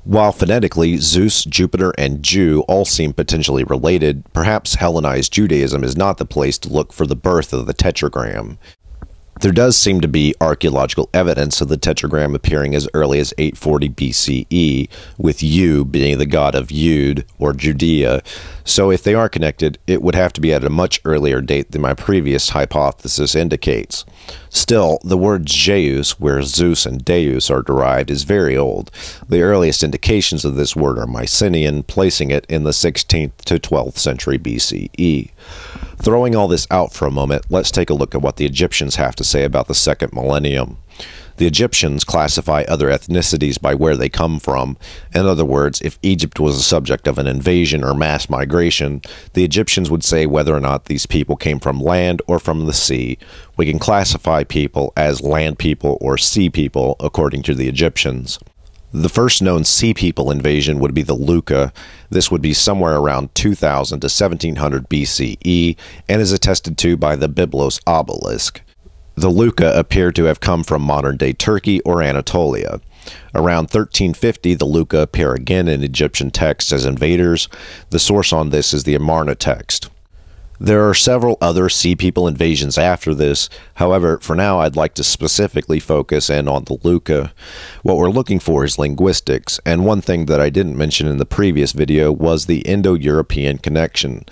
While phonetically, Zeus, Jupiter, and Jew all seem potentially related, perhaps Hellenized Judaism is not the place to look for the birth of the Tetragram. There does seem to be archaeological evidence of the Tetragram appearing as early as 840 BCE, with U being the god of Yud, or Judea, so if they are connected, it would have to be at a much earlier date than my previous hypothesis indicates. Still, the word Zeus, where Zeus and Deus are derived, is very old. The earliest indications of this word are Mycenaean, placing it in the 16th to 12th century BCE. Throwing all this out for a moment, let's take a look at what the Egyptians have to say about the second millennium. The Egyptians classify other ethnicities by where they come from. In other words, if Egypt was a subject of an invasion or mass migration, the Egyptians would say whether or not these people came from land or from the sea. We can classify people as land people or sea people according to the Egyptians. The first known Sea People invasion would be the Luca. This would be somewhere around 2000 to 1700 BCE and is attested to by the Byblos obelisk. The Luca appear to have come from modern-day Turkey or Anatolia. Around 1350, the Luca appear again in Egyptian texts as invaders. The source on this is the Amarna text. There are several other Sea People invasions after this. However, for now I'd like to specifically focus in on the Luca. What we're looking for is linguistics, and one thing that I didn't mention in the previous video was the Indo-European connection.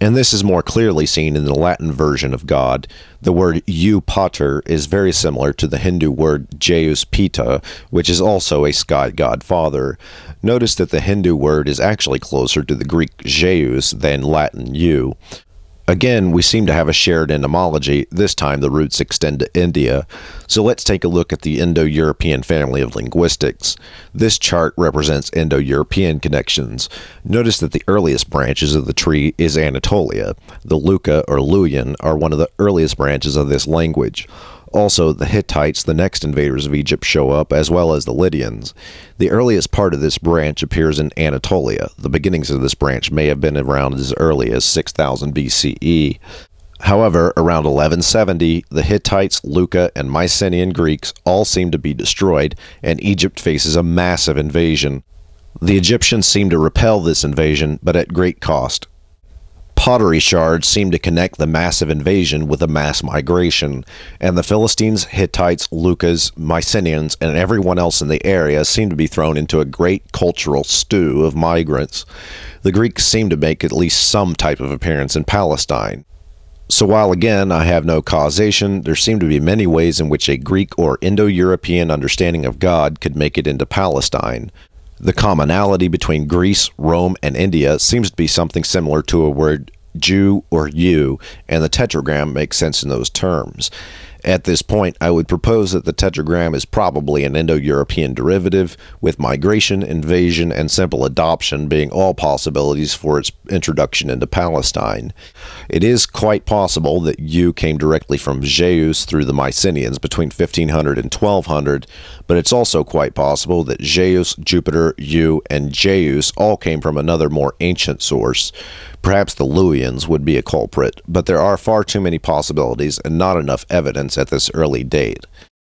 And this is more clearly seen in the Latin version of God. The word Eu Pater is very similar to the Hindu word Zeus Pita, which is also a sky god father. Notice that the Hindu word is actually closer to the Greek Zeus than Latin Eu. Again, we seem to have a shared etymology. This time the roots extend to India. So let's take a look at the Indo-European family of linguistics. This chart represents Indo-European connections. Notice that the earliest branches of the tree is Anatolia. The Luca or Luwian are one of the earliest branches of this language. Also, the Hittites, the next invaders of Egypt, show up, as well as the Lydians. The earliest part of this branch appears in Anatolia. The beginnings of this branch may have been around as early as 6000 BCE. However, around 1170, the Hittites, Luca, and Mycenaean Greeks all seem to be destroyed, and Egypt faces a massive invasion. The Egyptians seem to repel this invasion, but at great cost. Pottery shards seem to connect the massive invasion with a mass migration, and the Philistines, Hittites, Lucas, Mycenaeans, and everyone else in the area seem to be thrown into a great cultural stew of migrants. The Greeks seem to make at least some type of appearance in Palestine. So while again I have no causation, there seem to be many ways in which a Greek or Indo-European understanding of God could make it into Palestine. The commonality between Greece, Rome, and India seems to be something similar to a word Jew or you, and the Tetragram makes sense in those terms. At this point, I would propose that the Tetragram is probably an Indo-European derivative, with migration, invasion, and simple adoption being all possibilities for its introduction into Palestine. It is quite possible that U came directly from Zeus through the Mycenaeans between 1500 and 1200, but it's also quite possible that Zeus, Jupiter, U, and Zeus all came from another more ancient source. Perhaps the Luwians would be a culprit, but there are far too many possibilities and not enough evidence at this early date.